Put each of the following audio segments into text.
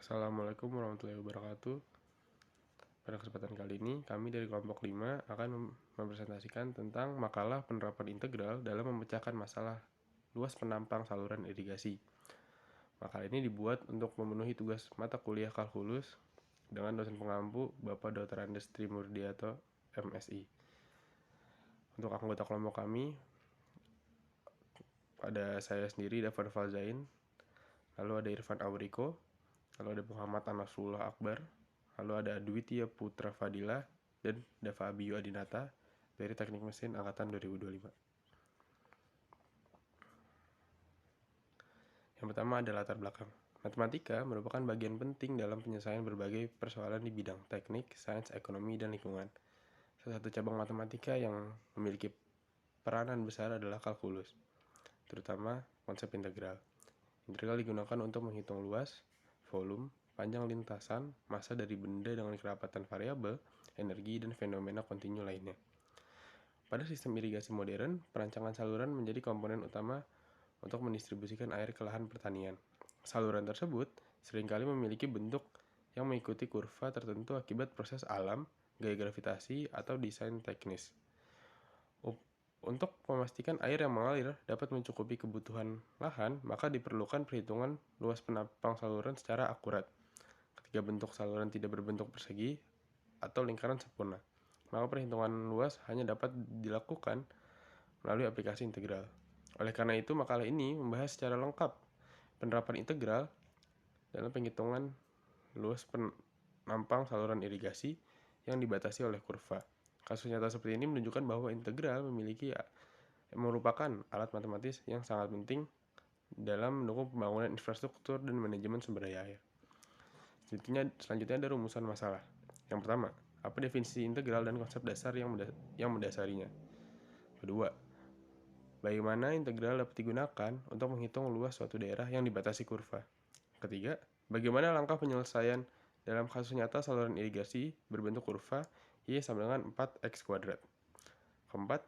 Assalamualaikum warahmatullahi wabarakatuh. Pada kesempatan kali ini, kami dari kelompok 5 akan mempresentasikan tentang makalah penerapan integral dalam memecahkan masalah luas penampang saluran irigasi. Makalah ini dibuat untuk memenuhi tugas mata kuliah kalkulus dengan dosen pengampu Bapak Dr. Andes Trimurdiato, MSI. Untuk anggota kelompok kami, ada saya sendiri, Dafar Falzain, lalu ada Irfan Auriko, lalu ada Muhammad Anasrullah Akbar, lalu ada Dwitia Putra Fadila, dan Dava Abiyu Adinata dari Teknik Mesin Angkatan 2025. Yang pertama ada latar belakang. Matematika merupakan bagian penting dalam penyelesaian berbagai persoalan di bidang teknik, sains, ekonomi, dan lingkungan. Salah satu cabang matematika yang memiliki peranan besar adalah kalkulus, terutama konsep integral. Integral digunakan untuk menghitung luas, volume, panjang lintasan, massa dari benda dengan kerapatan variabel, energi, dan fenomena kontinu lainnya. Pada sistem irigasi modern, perancangan saluran menjadi komponen utama untuk mendistribusikan air ke lahan pertanian. Saluran tersebut seringkali memiliki bentuk yang mengikuti kurva tertentu akibat proses alam, gaya gravitasi, atau desain teknis. Untuk memastikan air yang mengalir dapat mencukupi kebutuhan lahan, maka diperlukan perhitungan luas penampang saluran secara akurat. Ketika bentuk saluran tidak berbentuk persegi atau lingkaran sempurna, maka perhitungan luas hanya dapat dilakukan melalui aplikasi integral. Oleh karena itu, makalah ini membahas secara lengkap penerapan integral dalam penghitungan luas penampang saluran irigasi yang dibatasi oleh kurva. Kasus nyata seperti ini menunjukkan bahwa integral merupakan alat matematis yang sangat penting dalam mendukung pembangunan infrastruktur dan manajemen sumber daya air. Selanjutnya ada rumusan masalah. Yang pertama, apa definisi integral dan konsep dasar yang mendasarinya? Kedua, bagaimana integral dapat digunakan untuk menghitung luas suatu daerah yang dibatasi kurva? Ketiga, bagaimana langkah penyelesaian dalam kasus nyata saluran irigasi berbentuk kurva Y sama dengan 4x kuadrat? Keempat,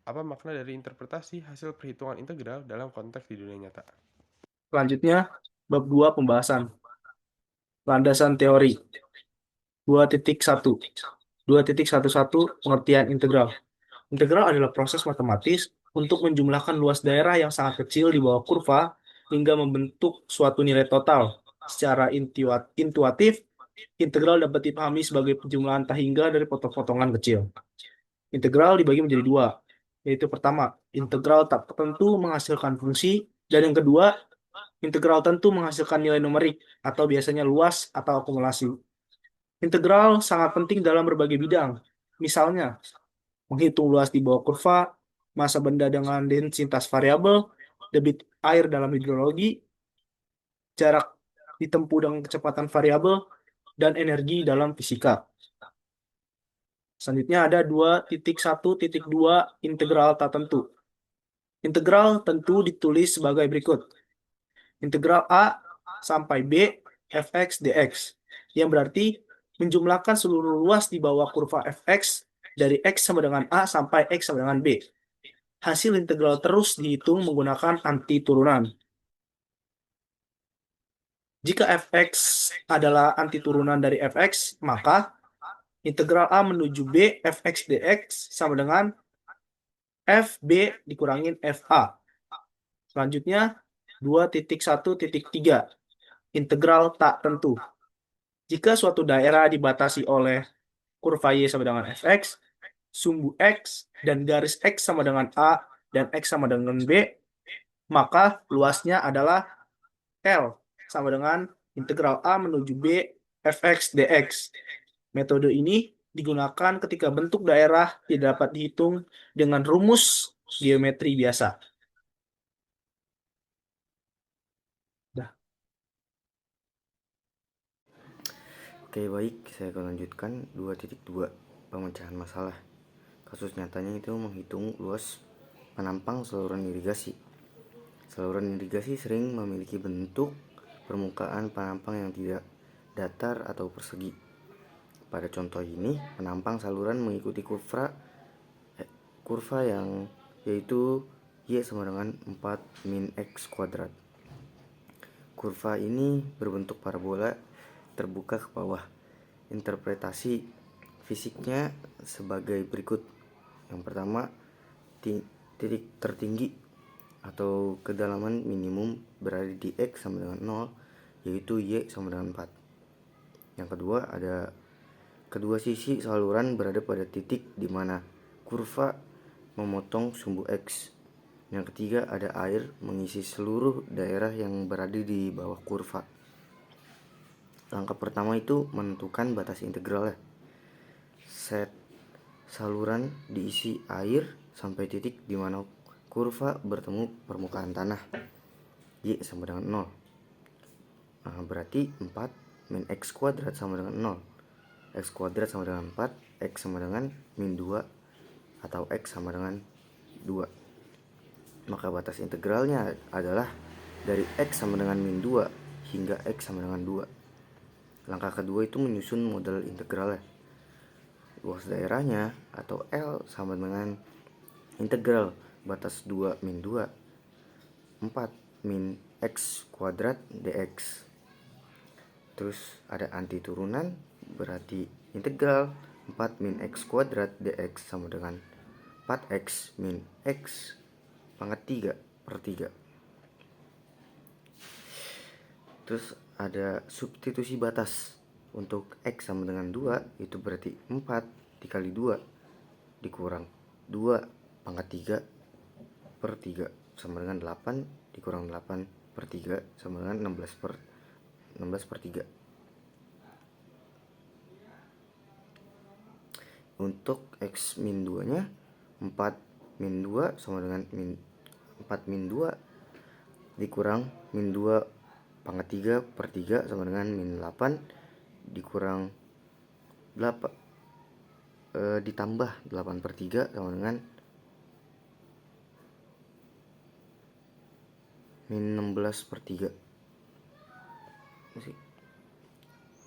apa makna dari interpretasi hasil perhitungan integral dalam konteks di dunia nyata? Selanjutnya, bab 2 pembahasan. Landasan teori. 2.1. 2.11 pengertian integral. Integral adalah proses matematis untuk menjumlahkan luas daerah yang sangat kecil di bawah kurva hingga membentuk suatu nilai total. Secara intuitif, integral dapat dipahami sebagai penjumlahan tak hingga dari potong-potongan kecil. Integral dibagi menjadi dua, yaitu pertama, integral tak tertentu menghasilkan fungsi, dan yang kedua, integral tentu menghasilkan nilai numerik atau biasanya luas atau akumulasi. Integral sangat penting dalam berbagai bidang. Misalnya, menghitung luas di bawah kurva, massa benda dengan densitas variabel, debit air dalam hidrologi, jarak ditempuh dengan kecepatan variabel, dan energi dalam fisika. Selanjutnya ada 2.1.2 integral tak tentu. Integral tentu ditulis sebagai berikut. Integral A sampai B fx dx, yang berarti menjumlahkan seluruh luas di bawah kurva fx dari x sama dengan A sampai x sama dengan B. Hasil integral terus dihitung menggunakan anti turunan. Jika fx adalah anti turunan dari fx, maka integral A menuju B fx dx sama dengan fb dikurangin fa. Selanjutnya 2.1.3 integral tak tentu. Jika suatu daerah dibatasi oleh kurva Y sama dengan fx, sumbu x dan garis x sama dengan A dan x sama dengan B, maka luasnya adalah L sama dengan integral A menuju B fx dx. Metode ini digunakan ketika bentuk daerah tidak dapat dihitung dengan rumus geometri biasa. Dah. Oke, baik, saya akan lanjutkan 2.2 pemecahan masalah. Kasus nyatanya itu menghitung luas penampang saluran irigasi. Saluran irigasi sering memiliki bentuk permukaan penampang yang tidak datar atau persegi. Pada contoh ini, penampang saluran mengikuti kurva yang yaitu Y sama dengan 4 min X kuadrat. Kurva ini berbentuk parabola terbuka ke bawah. Interpretasi fisiknya sebagai berikut. Yang pertama, titik tertinggi atau kedalaman minimum berada di X sama dengan 0, yaitu Y sama dengan 4. Yang kedua, ada kedua sisi saluran berada pada titik di mana kurva memotong sumbu X. Yang ketiga, ada air mengisi seluruh daerah yang berada di bawah kurva. Langkah pertama itu menentukan batas integral. Set saluran diisi air sampai titik di mana kurva bertemu permukaan tanah. Y sama dengan 0. Berarti 4 min X kuadrat sama dengan 0. X kuadrat sama dengan 4, X sama dengan min 2 atau X sama dengan 2. Maka batas integralnya adalah dari X sama dengan min 2 hingga X sama dengan 2. Langkah kedua itu menyusun model integralnya. Luas daerahnya atau L sama dengan integral batas 2 min 2 4 min X kuadrat dx. Terus ada anti turunan, berarti integral 4 min X kuadrat dx sama dengan 4X min X pangkat 3/3. Terus ada substitusi batas. Untuk X sama dengan 2 itu berarti 4 dikali 2 dikurang 2 pangkat 3/3 sama dengan 8 dikurang 8/3 sama dengan 16/3. Untuk X min 2 nya 4 min 2 sama dengan 4 min 2 dikurang min 2 pangkat 3/3 sama dengan min 8 dikurang 8 ditambah 8/3 sama dengan min 16/3.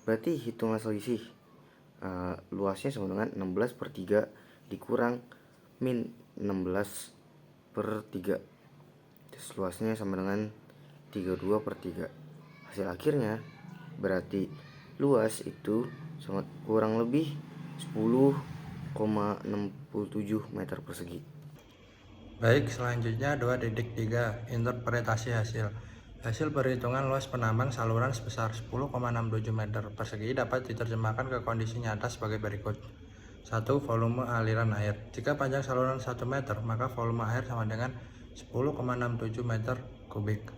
Berarti hitungan selisih luasnya sama dengan 16/3 dikurang min 16/3. Terus luasnya sama dengan 32/3. Hasil akhirnya berarti luas itu kurang lebih 10,67 meter persegi. Baik, selanjutnya 2.3 interpretasi hasil. Hasil perhitungan luas penambang saluran sebesar 10,67 meter persegi dapat diterjemahkan ke kondisi nyata sebagai berikut. 1. Volume aliran air. Jika panjang saluran 1 meter, maka volume air sama dengan 10,67 meter kubik.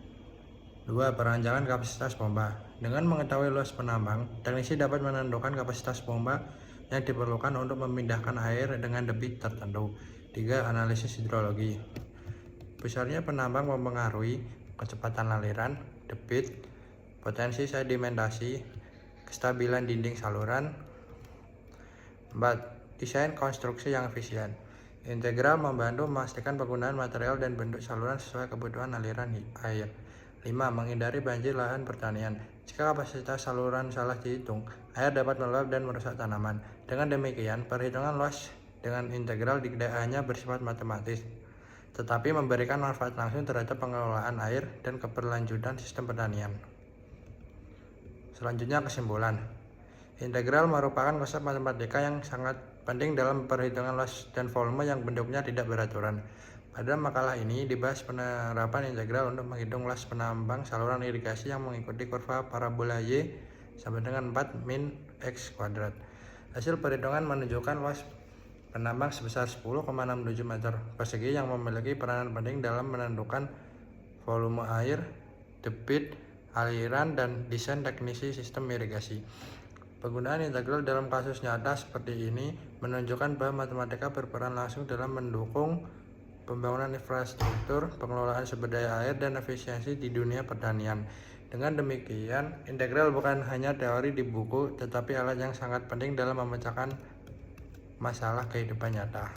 2. Perancangan kapasitas pompa. Dengan mengetahui luas penambang, teknisi dapat menentukan kapasitas pompa yang diperlukan untuk memindahkan air dengan debit tertentu. 3. Analisis hidrologi. Besarnya penambang mempengaruhi kecepatan aliran, debit, potensi sedimentasi, kestabilan dinding saluran. 4. Desain konstruksi yang efisien. Integral membantu memastikan penggunaan material dan bentuk saluran sesuai kebutuhan aliran air. 5. Menghindari banjir lahan pertanian. Jika kapasitas saluran salah dihitung, air dapat meluap dan merusak tanaman. Dengan demikian, perhitungan luas dengan integral tidak hanya bersifat matematis, tetapi memberikan manfaat langsung terhadap pengelolaan air dan keberlanjutan sistem pertanian. Selanjutnya kesimpulan. Integral merupakan konsep matematika yang sangat penting dalam perhitungan luas dan volume yang bentuknya tidak beraturan. Pada makalah ini dibahas penerapan integral untuk menghitung luas penambang saluran irigasi yang mengikuti kurva parabola Y sama dengan 4 min X kuadrat. Hasil perhitungan menunjukkan luas penambang sebesar 10,67 meter persegi yang memiliki peranan penting dalam menentukan volume air, debit, aliran, dan desain teknisi sistem irigasi. Penggunaan integral dalam kasus nyata seperti ini menunjukkan bahwa matematika berperan langsung dalam mendukung pembangunan infrastruktur, pengelolaan sumber daya air, dan efisiensi di dunia pertanian. Dengan demikian, integral bukan hanya teori di buku, tetapi alat yang sangat penting dalam memecahkan masalah kehidupan nyata.